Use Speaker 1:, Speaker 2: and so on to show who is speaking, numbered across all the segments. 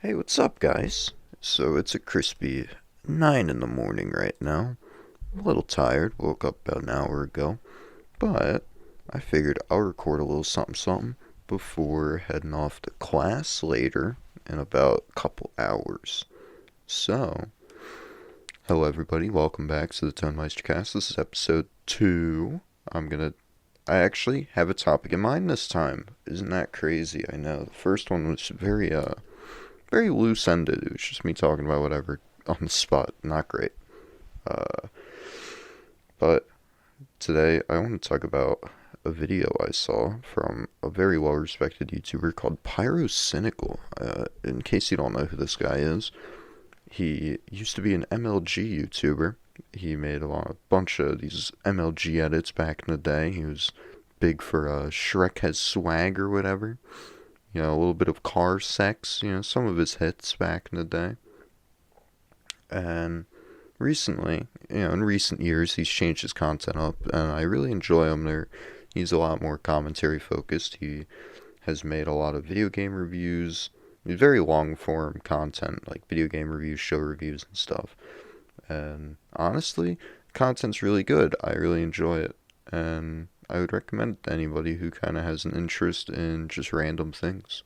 Speaker 1: Hey, what's up, guys? So it's a crispy 9 in the morning right now. I'm a little tired, woke up about an hour ago, but I figured I'll record a little something something before heading off to class later in about a couple hours. So, hello everybody, welcome back to the ToneMeisterCast. This is episode 2. I actually have a topic in mind this time. Isn't that crazy? I know. The first one was very loose ended. It was just me talking about whatever on the spot. Not great. Uh, but today I want to talk about a video I saw from a very well respected YouTuber called Pyrocynical. In case you don't know who this guy is, he used to be an MLG YouTuber. He made a bunch of these MLG edits back in the day. He was big for Shrek Has Swag or whatever. A little bit of car sex, some of his hits back in the day. And recently, in recent years, he's changed his content up, and I really enjoy him. He's a lot more commentary focused. He has made a lot of video game reviews, very long form content, like video game reviews, show reviews, and stuff. And honestly, content's really good. I really enjoy it, and I would recommend it to anybody who kind of has an interest in just random things.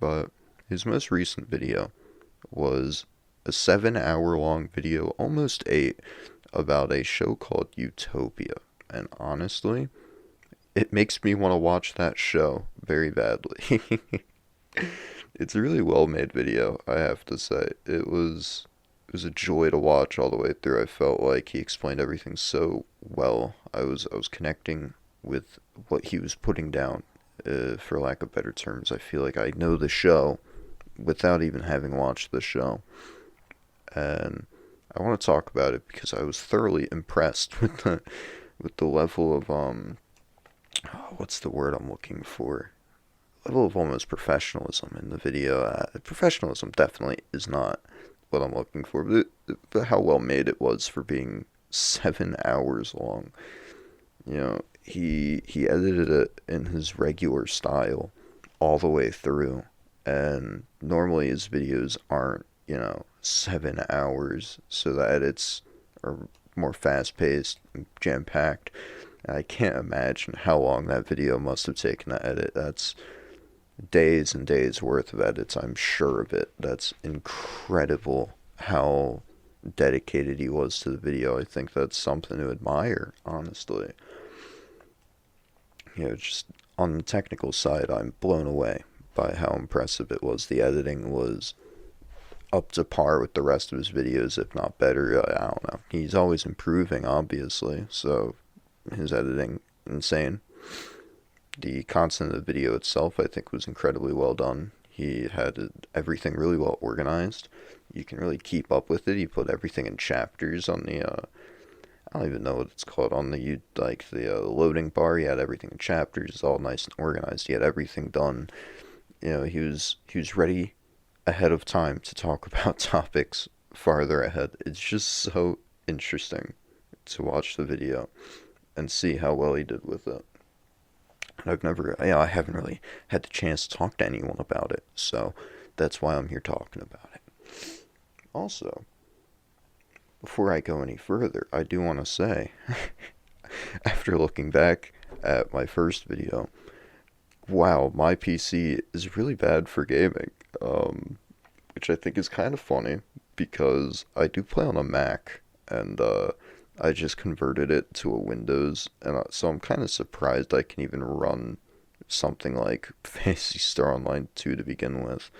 Speaker 1: But his most recent video was a 7 hour long video, almost 8, about a show called Utopia. And honestly, it makes me want to watch that show very badly. It's a really well made video, I have to say. It was a joy to watch all the way through. I felt like he explained everything so well. I was connecting with what he was putting down, for lack of better terms. I feel like I know the show without even having watched the show. And I want to talk about it because I was thoroughly impressed with the level of what's the word I'm looking for? Level of almost professionalism in the video. Professionalism definitely is not what I'm looking for, but how well made it was for being 7 hours long. He edited it in his regular style all the way through, and normally his videos aren't 7 hours, so the edits are more fast paced, jam packed. I can't imagine how long that video must have taken to edit. That's days and days worth of edits, I'm sure of it. That's incredible how dedicated he was to the video. I think that's something to admire, honestly. Just on the technical side, I'm blown away by how impressive it was. The editing was up to par with the rest of his videos, if not better. I don't know. He's always improving, obviously, so his editing, insane. The content of the video itself, I think, was incredibly well done. He had everything really well organized. You can really keep up with it. He put everything in chapters on the I don't even know what it's called on the loading bar. He had everything in chapters, all nice and organized. He had everything done. He was ready ahead of time to talk about topics farther ahead. It's just so interesting to watch the video and see how well he did with it. And I haven't really had the chance to talk to anyone about it, so that's why I'm here talking about it. Also, before I go any further, I do want to say, after looking back at my first video, wow, my PC is really bad for gaming, which I think is kind of funny because I do play on a Mac, and I just converted it to a Windows, and so I'm kind of surprised I can even run something like Phantasy Star Online 2 to begin with.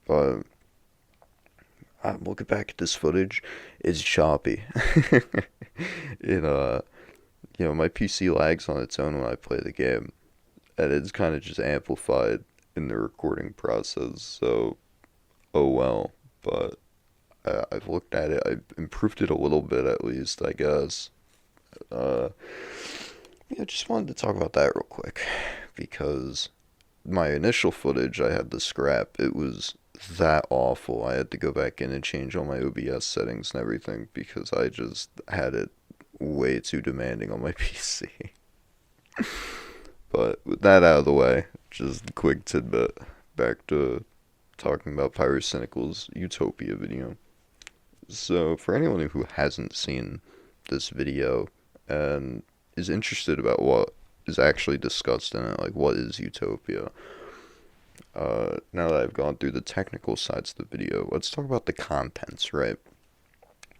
Speaker 1: But I'm looking back at this footage, it's choppy. My PC lags on its own when I play the game, and it's kind of just amplified in the recording process, so oh well. But I've looked at it, I've improved it a little bit at least, I guess. Uh, just wanted to talk about that real quick, because my initial footage I had to scrap. It was that awful. I had to go back in and change all my OBS settings and everything because I just had it way too demanding on my PC. But with that out of the way, just a quick tidbit. Back to talking about Pyrocynical's Utopia video. So, for anyone who hasn't seen this video and is interested about what is actually discussed in it, like what is Utopia, now that I've gone through the technical sides of the video, let's talk about the contents, right?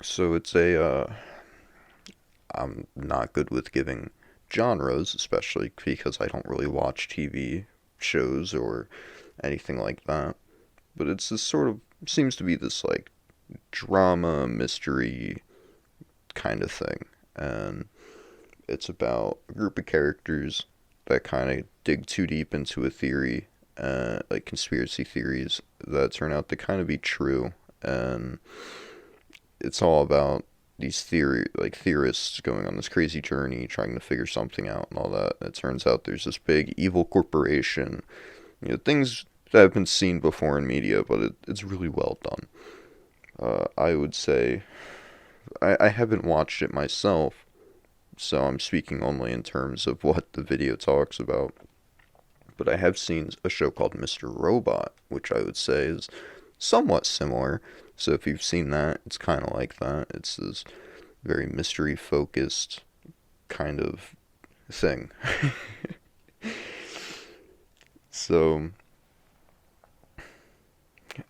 Speaker 1: So I'm not good with giving genres, especially because I don't really watch TV shows or anything like that. But it's this sort of, seems to be this like drama, mystery kind of thing. And it's about a group of characters that kind of dig too deep into a theory, like conspiracy theories that turn out to kind of be true. And it's all about these theorists going on this crazy journey trying to figure something out and all that. And it turns out there's this big evil corporation, things that have been seen before in media, but it's really well done. I would say I haven't watched it myself, so I'm speaking only in terms of what the video talks about. But I have seen a show called Mr. Robot, which I would say is somewhat similar. So if you've seen that, it's kind of like that. It's this very mystery focused kind of thing. So,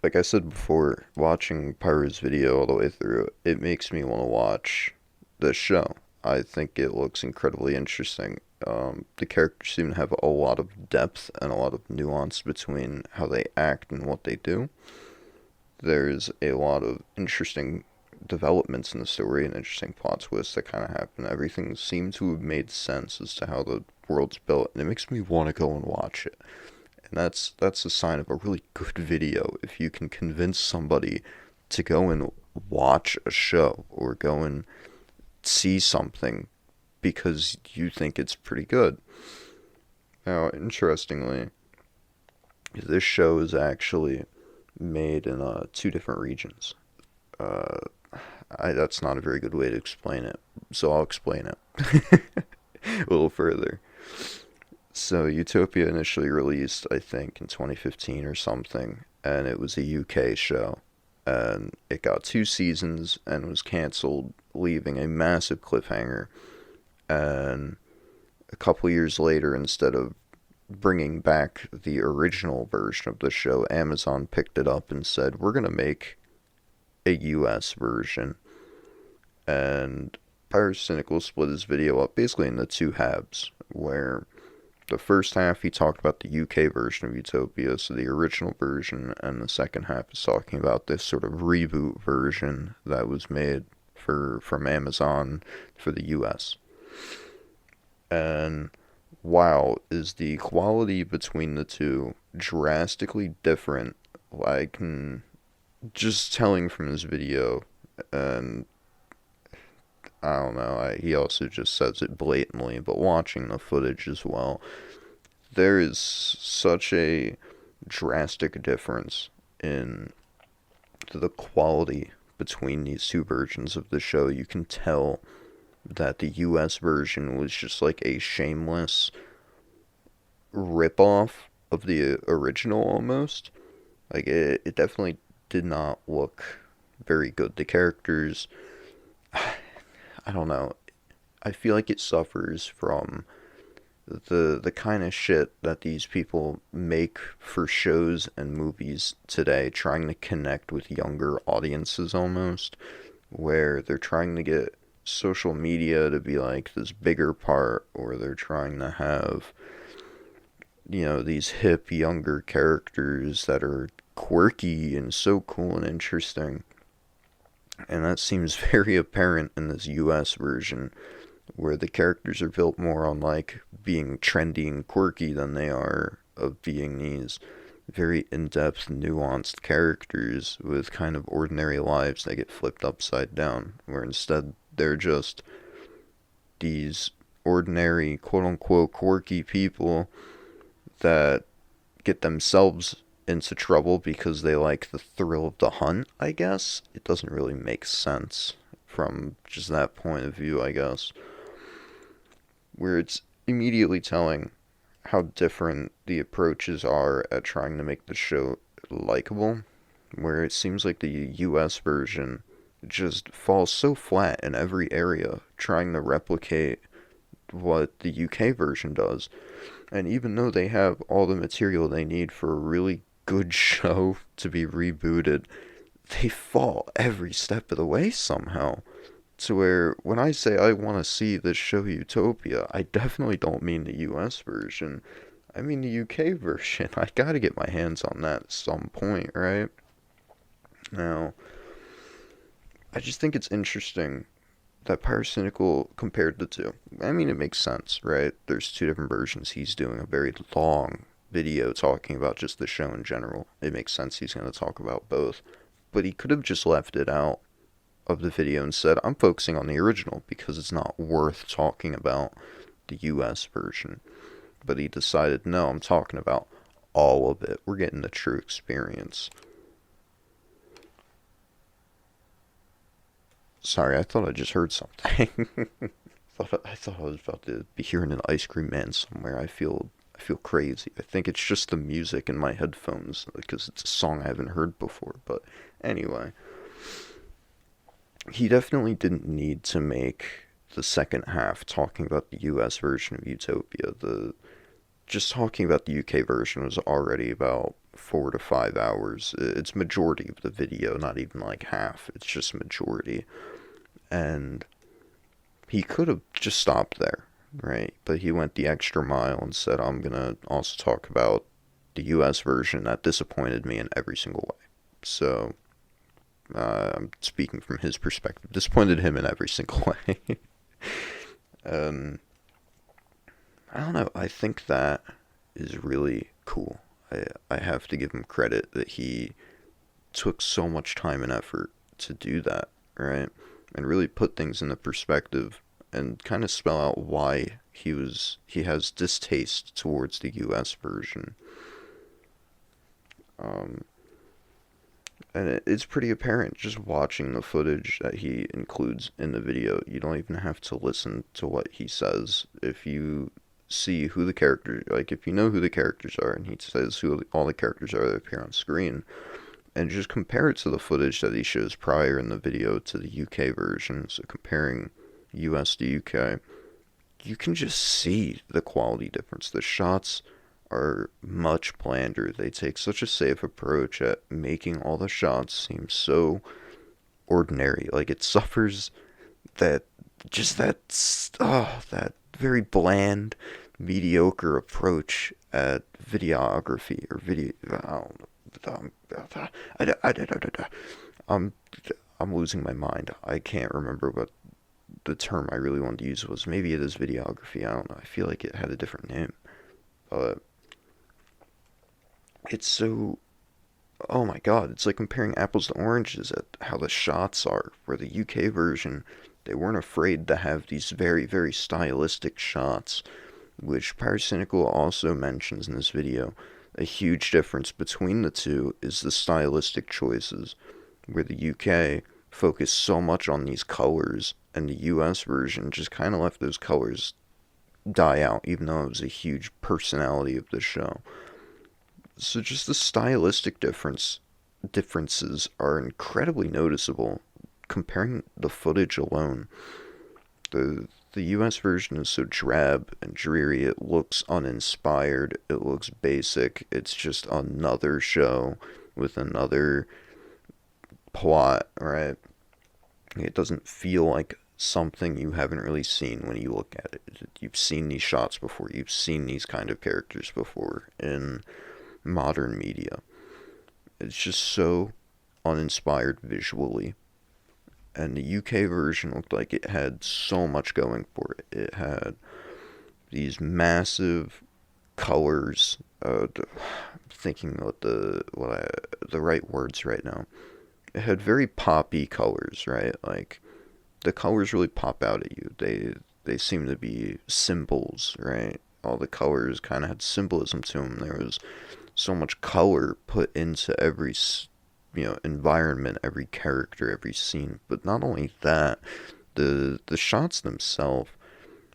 Speaker 1: like I said before, watching Pyro's video all the way through, it makes me want to watch the show. I think it looks incredibly interesting. The characters seem to have a lot of depth and a lot of nuance between how they act and what they do. There's a lot of interesting developments in the story and interesting plot twists that kind of happen. Everything seems to have made sense as to how the world's built, and it makes me want to go and watch it. And that's a sign of a really good video if you can convince somebody to go and watch a show or go and see something because you think it's pretty good. Now, interestingly, this show is actually made in two different regions. Uh, that's not a very good way to explain it, so I'll explain it a little further. So, Utopia initially released, I think, in 2015 or something, and it was a UK show. And it got 2 seasons and was cancelled, leaving a massive cliffhanger. And a couple years later, instead of bringing back the original version of the show, Amazon picked it up and said, we're going to make a US version. And Pyrocynical split his video up basically into two halves, where the first half he talked about the UK version of Utopia, so the original version, and the second half is talking about this sort of reboot version that was made from Amazon for the US. And wow, is the quality between the two drastically different. I can just telling from his video, and I don't know, he also just says it blatantly, but watching the footage as well, there is such a drastic difference in the quality between these two versions of the show. You can tell that the US version was just like a shameless ripoff of the original almost. Like, it definitely did not look very good. The characters, I don't know. I feel like it suffers from the kind of shit that these people make for shows and movies today, trying to connect with younger audiences almost, where they're trying to get social media to be like this bigger part, or they're trying to have, these hip younger characters that are quirky and so cool and interesting. And that seems very apparent in this US version, where the characters are built more on like being trendy and quirky than they are of being these very in-depth, nuanced characters with kind of ordinary lives that get flipped upside down, where instead they're just these ordinary, quote-unquote, quirky people that get themselves into trouble because they like the thrill of the hunt, I guess. It doesn't really make sense from just that point of view, I guess. Where it's immediately telling how different the approaches are at trying to make the show likable, where it seems like the US version just falls so flat in every area, trying to replicate what the UK version does. And even though they have all the material they need for a really good show to be rebooted, they fall every step of the way somehow. To where when I say I want to see this show Utopia, I definitely don't mean the US version. I mean the UK version. I gotta get my hands on that at some point, right? Now, I just think it's interesting that Pyrocynical compared the two. I mean, it makes sense, right? There's two different versions. He's doing a very long video talking about just the show in general. It makes sense he's going to talk about both. But he could have just left it out of the video and said, I'm focusing on the original because it's not worth talking about the US version. But he decided, no, I'm talking about all of it. We're getting the true experience. Sorry, I thought I just heard something. I thought I was about to be hearing an ice cream man somewhere. I feel crazy. I think it's just the music in my headphones because it's a song I haven't heard before. But anyway, he definitely didn't need to make the second half talking about the US version of Utopia. The Just talking about the UK version was already about 4 to 5 hours. It's majority of the video, not even like half. It's just majority. And he could have just stopped there, right? But he went the extra mile and said, I'm going to also talk about the US version that disappointed me in every single way. So, I'm speaking from his perspective. Disappointed him in every single way. um, I don't know. I think that is really cool. I have to give him credit that he took so much time and effort to do that, right? And really put things into perspective and kind of spell out why he has distaste towards the US version. Um, and it's pretty apparent just watching the footage that he includes in the video. You don't even have to listen to what he says. If you see who the characters, like if you know who the characters are, and he says who all the characters are that appear on screen, and just compare it to the footage that he shows prior in the video to the UK version, so comparing US to UK, you can just see the quality difference. The shots are much blander. They take such a safe approach at making all the shots seem so ordinary. Like it suffers that that very bland, mediocre approach at videography or video. I'm I'm losing my mind. I can't remember what the term I really wanted to use was. Maybe it is videography. I don't know. I feel like it had a different name, but it's so. Oh my god! It's like comparing apples to oranges at how the shots are. Where the UK version, they weren't afraid to have these very, very stylistic shots, which Pyrocynical also mentions in this video. A huge difference between the two is the stylistic choices, where the UK focused so much on these colors, and the US version just kind of left those colors die out, even though it was a huge personality of the show. So just the stylistic differences are incredibly noticeable comparing the footage alone. The US version is so drab and dreary. It looks uninspired. It looks basic. It's just another show with another plot, right? It doesn't feel like something you haven't really seen when you look at it. You've seen these shots before. You've seen these kind of characters before in modern media. It's just so uninspired visually. And the UK version looked like it had so much going for it. It had these massive colors. I'm thinking the right words right now. It had very poppy colors, right? Like the colors really pop out at you. They seem to be symbols, right? All the colors kind of had symbolism to them. There was so much color put into every environment, every character, every scene. But not only that, the shots themselves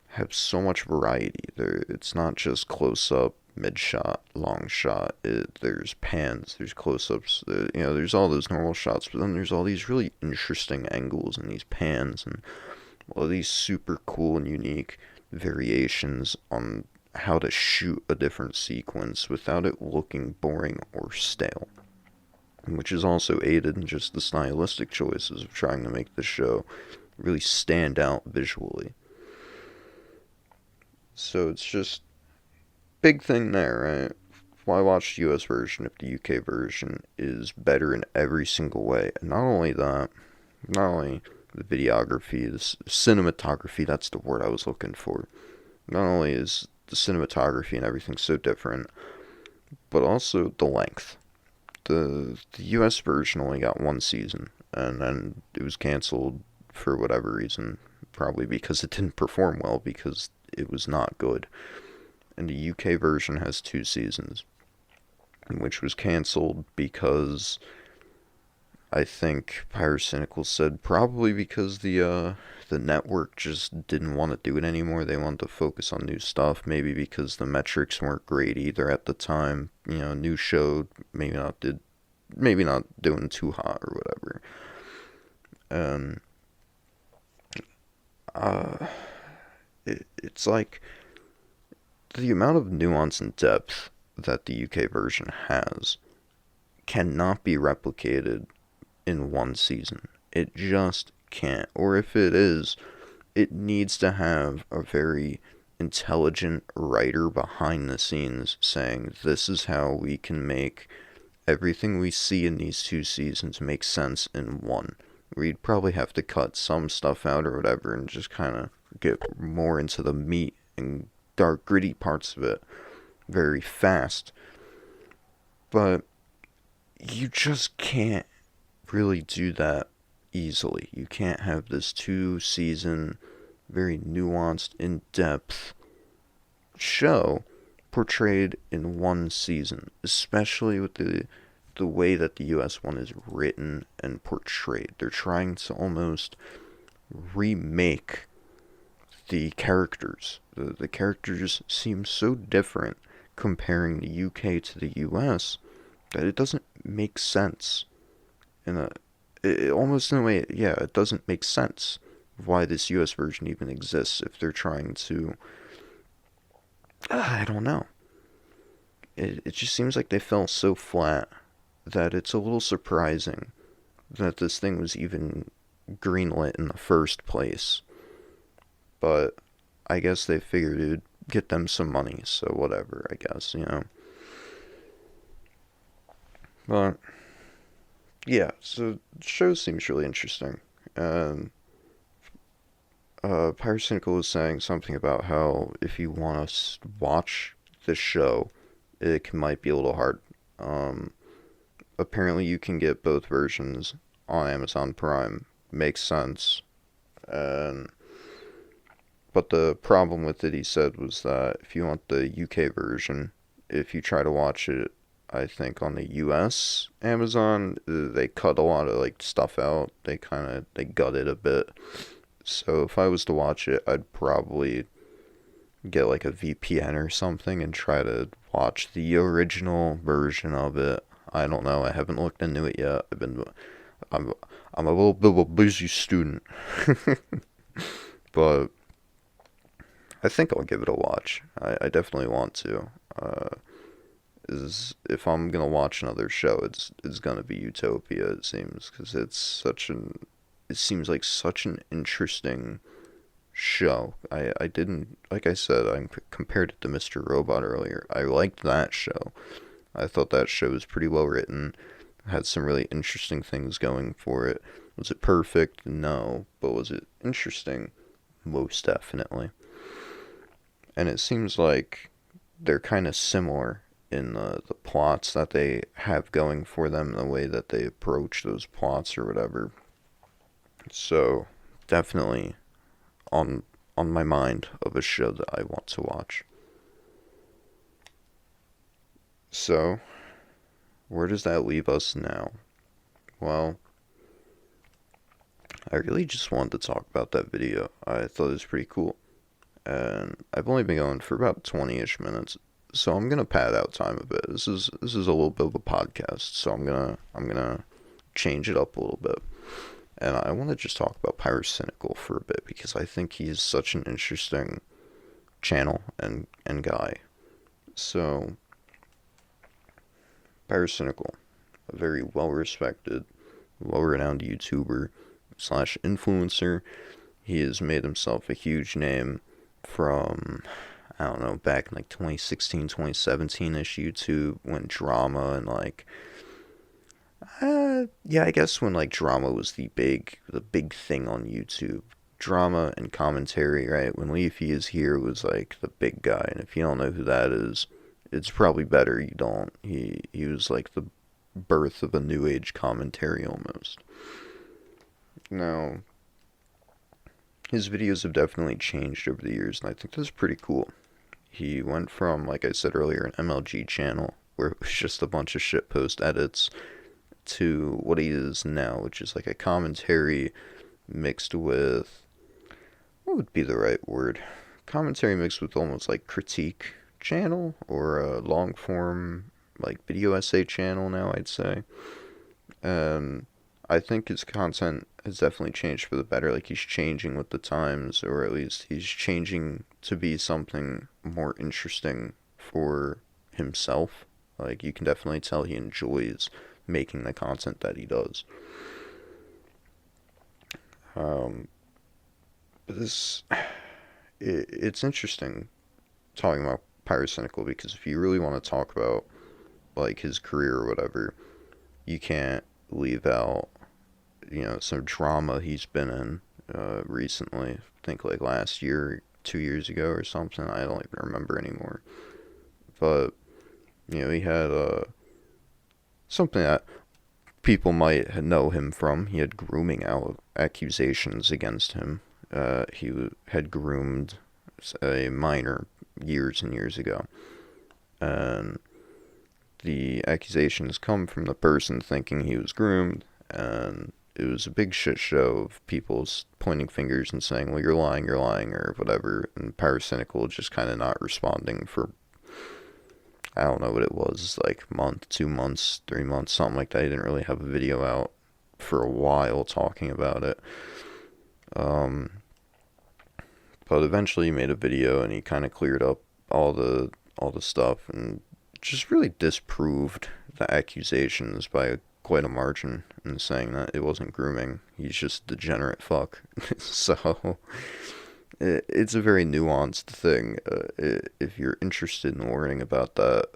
Speaker 1: have so much variety. It's not just close up mid shot, long shot. There's pans, there's close-ups. There's all those normal shots, but then there's all these really interesting angles and these pans and all these super cool and unique variations on how to shoot a different sequence without it looking boring or stale. Which is also aided in just the stylistic choices of trying to make the show really stand out visually. So it's just big thing there, right? Why watch the US version if the UK version is better in every single way? And not only that, not only the videography, the cinematography, that's the word I was looking for. Not only is the cinematography and everything so different, but also the length. The US version only got one season, and then it was canceled for whatever reason. Probably because it didn't perform well, because it was not good. And the UK version has 2 seasons, which was canceled because I think Pyrocynical said probably because the network just didn't want to do it anymore. They wanted to focus on new stuff. Maybe because the metrics weren't great either at the time. New show, maybe not doing too hot or whatever. And it's like the amount of nuance and depth that the UK version has cannot be replicated in one season. It just can't. Or if it is, it needs to have a very intelligent writer behind the scenes saying, this is how we can make everything we see in these 2 seasons make sense in one. We'd probably have to cut some stuff out or whatever and just kind of get more into the meat and dark, gritty parts of it very fast. But you just can't really do that easily. You can't have this 2-season, very nuanced, in-depth show portrayed in one season, especially with the way that the US one is written and portrayed. They're trying to almost remake the characters. The characters seem so different comparing the UK to the US that it doesn't make sense. Almost in a way, yeah, it doesn't make sense why this US version even exists if they're trying to. I don't know. It just seems like they fell so flat that it's a little surprising that this thing was even greenlit in the first place. But I guess they figured it would get them some money, so whatever, I guess, But, yeah, so the show seems really interesting. And Pyrocynical was saying something about how if you want to watch this show, it might be a little hard. Apparently you can get both versions on Amazon Prime. Makes sense. And but the problem with it, he said, was that if you want the UK version, if you try to watch it, I think on the US Amazon, they cut a lot of stuff out. They gut it a bit. So if I was to watch it, I'd probably get a VPN or something and try to watch the original version of it. I don't know. I haven't looked into it yet. I'm a little bit of a busy student, but I think I'll give it a watch. I definitely want to. If I'm gonna watch another show, it's gonna be Utopia. It seems because it seems like such an interesting show. I didn't, like I said, I compared it to Mr. Robot earlier. I liked that show. I thought that show was pretty well written. Had some really interesting things going for it. Was it perfect? No. But was it interesting? Most definitely. And it seems like they're kind of similar in the plots that they have going for them, the way that they approach those plots or whatever. So, definitely on my mind of a show that I want to watch. So, where does that leave us now? Well, I really just wanted to talk about that video. I thought it was pretty cool. And I've only been going for about 20-ish minutes. So I'm gonna pad out time a bit. This is a little bit of a podcast, so I'm gonna change it up a little bit. And I want to just talk about Pyrocynical for a bit because I think he's such an interesting channel and guy. So Pyrocynical, a very well respected, well renowned YouTuber slash influencer. He has made himself a huge name from, I don't know, back in like 2016, 2017-ish YouTube when drama and like, yeah, I guess when like drama was the big thing on YouTube. Drama and commentary, right? When Leafy is here was like the big guy, and if you don't know who that is, it's probably better you don't. He was like the birth of a new age commentary almost. Now, his videos have definitely changed over the years, and I think that's pretty cool. He went from, like I said earlier, an MLG channel where it was just a bunch of shitpost edits to what he is now, which is like a commentary mixed with, what would be the right word? Commentary mixed with almost like critique channel or a long form like video essay channel now, I'd say. And I think his content has definitely changed for the better. Like he's changing with the times, or at least he's changing to be something more interesting for himself. Like you can definitely tell he enjoys making the content that he does. But it's interesting talking about Pyrocynical because if you really want to talk about like his career or whatever, you can't leave out some drama he's been in recently. I think like last year, 2 years ago or something. I don't even remember anymore. But he had something that people might know him from. He had grooming accusations against him. He had groomed a minor years and years ago, and the accusations come from the person thinking he was groomed, and it was a big shit show of people pointing fingers and saying, well, you're lying, or whatever, and Pyrocynical just kind of not responding for, I don't know what it was, like month, 2 months, 3 months, something like that. He didn't really have a video out for a while talking about it. But eventually he made a video and he kind of cleared up all the stuff and just really disproved the accusations by quite a margin in saying that it wasn't grooming. He's just a degenerate fuck. So it's a very nuanced thing. If you're interested in learning about that,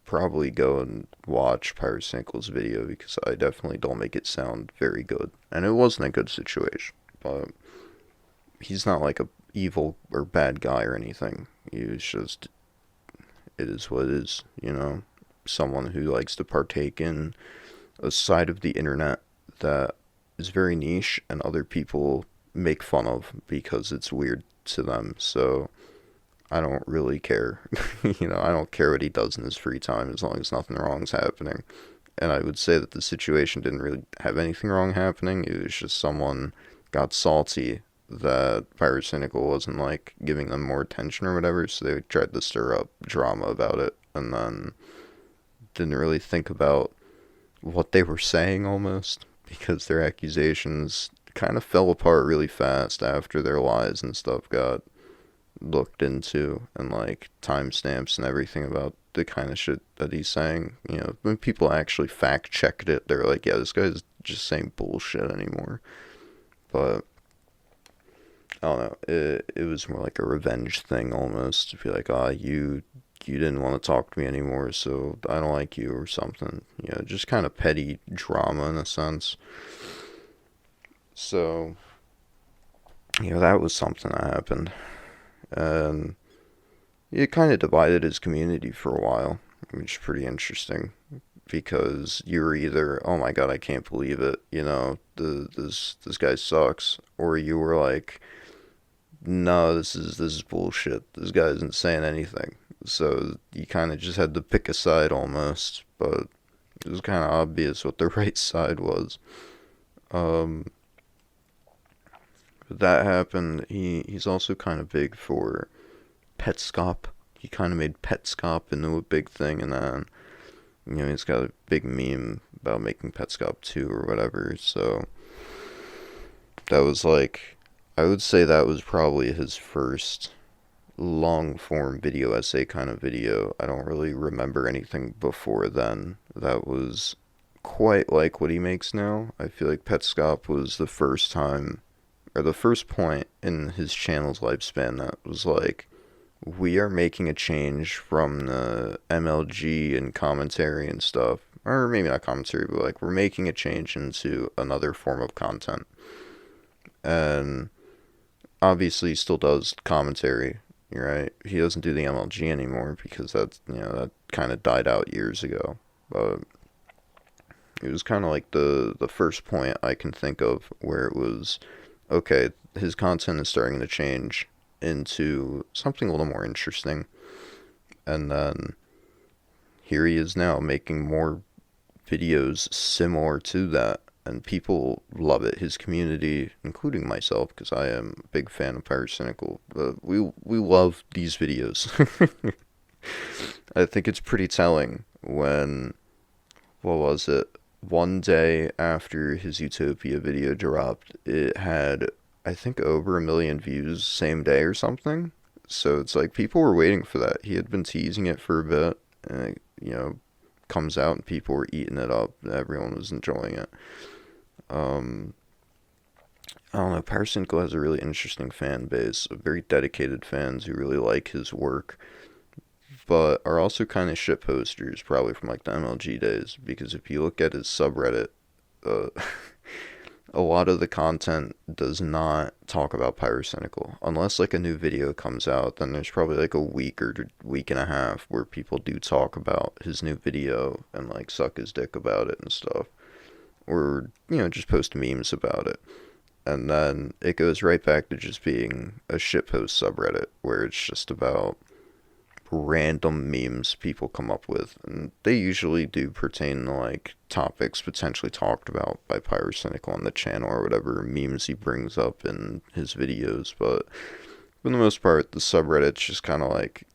Speaker 1: probably go and watch Pyrocynical's video because I definitely don't make it sound very good. And it wasn't a good situation, but he's not like a evil or bad guy or anything. He was just, it is what it is. Someone who likes to partake in a side of the internet that is very niche and other people make fun of because it's weird to them. So I don't really care. I don't care what he does in his free time as long as nothing wrong's happening. And I would say that the situation didn't really have anything wrong happening. It was just someone got salty that Pyrocynical wasn't like giving them more attention or whatever, so they tried to stir up drama about it and then didn't really think about what they were saying almost, because their accusations kind of fell apart really fast after their lies and stuff got looked into, and like timestamps and everything about the kind of shit that he's saying. When people actually fact checked it, they're like, yeah, this guy's just saying bullshit anymore. But I don't know, it was more like a revenge thing almost, to be like, you didn't want to talk to me anymore, so I don't like you or something. Just kind of petty drama in a sense. So, that was something that happened. And it kind of divided his community for a while, which is pretty interesting. Because you were either, oh my god, I can't believe it, this guy sucks, or you were like, no, this is bullshit. This guy isn't saying anything. So you kind of just had to pick a side almost, but it was kind of obvious what the right side was. That happened. He's also kind of big for Petscop he kind of made Petscop into a big thing, and then, he's got a big meme about making Petscop 2 or whatever, so that was like, I would say that was probably his first long form video essay kind of video. I don't really remember anything before then that was quite like what he makes now. I feel like Petscop was the first time, or the first point in his channel's lifespan that was like, we are making a change from the MLG and commentary and stuff, or maybe not commentary, but like we're making a change into another form of content. And obviously he still does commentary, right? He doesn't do the MLG anymore because that's, that kind of died out years ago. But it was kind of like the first point I can think of where it was, okay, his content is starting to change into something a little more interesting. And then here he is now making more videos similar to that. And people love it. His community, including myself, because I am a big fan of Pyrocynical, we love these videos. I think it's pretty telling when, what was it? One day after his Utopia video dropped, it had, I think, over 1 million views same day or something. So it's like people were waiting for that. He had been teasing it for a bit, and it, comes out and people were eating it up. Everyone was enjoying it. I don't know, Pyrocynical has a really interesting fan base, of very dedicated fans who really like his work, but are also kind of shit posters, probably from like the MLG days, because if you look at his subreddit, uh, a lot of the content does not talk about Pyrocynical. Unless like a new video comes out, then there's probably like a week or week and a half where people do talk about his new video and like suck his dick about it and stuff. Or, just post memes about it. And then it goes right back to just being a shitpost subreddit where it's just about random memes people come up with. And they usually do pertain to like topics potentially talked about by Pyrocynical on the channel or whatever memes he brings up in his videos. But for the most part, the subreddit's just kind of like,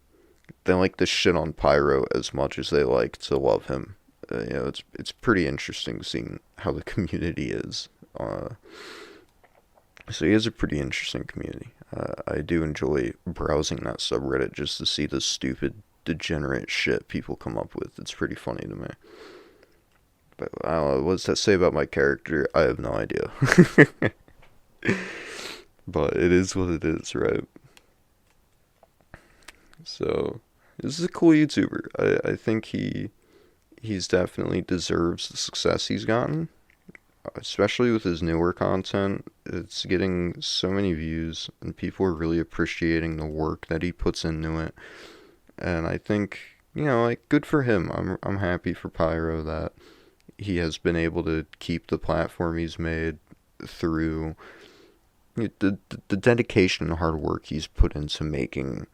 Speaker 1: they like to shit on Pyro as much as they like to love him. It's pretty interesting seeing how the community is. So he has a pretty interesting community. I do enjoy browsing that subreddit just to see the stupid, degenerate shit people come up with. It's pretty funny to me. But I don't know, what's that say about my character? I have no idea. But it is what it is, right? So, this is a cool YouTuber. I think he's definitely deserves the success he's gotten, especially with his newer content. It's getting so many views, and people are really appreciating the work that he puts into it. And I think, like, good for him. I'm happy for Pyro that he has been able to keep the platform he's made through the dedication and hard work he's put into making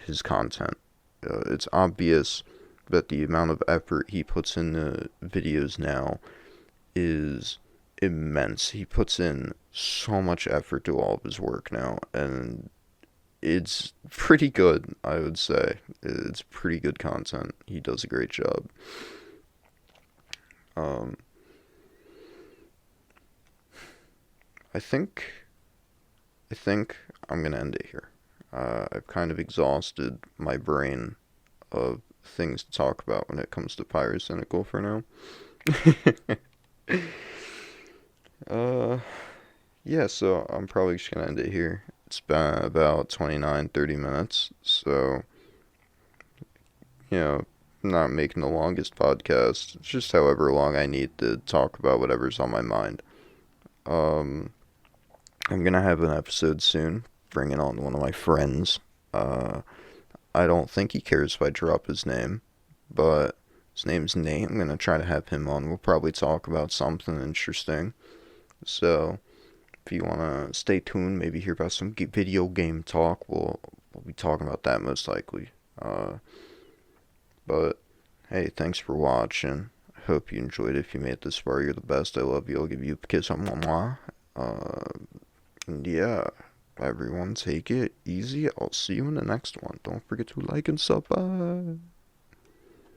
Speaker 1: his content. It's obvious that the amount of effort he puts into videos now is immense. He puts in so much effort to all of his work now, and it's pretty good, I would say. It's pretty good content. He does a great job. I think I'm gonna end it here. I've kind of exhausted my brain of things to talk about when it comes to Pyrocynical for now. Yeah, so I'm probably just gonna end it here. It's been about 29-30 minutes, so, not making the longest podcast. It's just however long I need to talk about whatever's on my mind. I'm gonna have an episode soon, bringing on one of my friends. I don't think he cares if I drop his name, but his name's Nate. I'm gonna try to have him on. We'll probably talk about something interesting. So, if you wanna stay tuned, maybe hear about some video game talk, we'll be talking about that most likely. But hey, thanks for watching. I hope you enjoyed it. If you made it this far, you're the best. I love you. I'll give you a kiss on my. And yeah, Everyone take it easy. I'll see you in the next one. Don't forget to like and sub. Bye.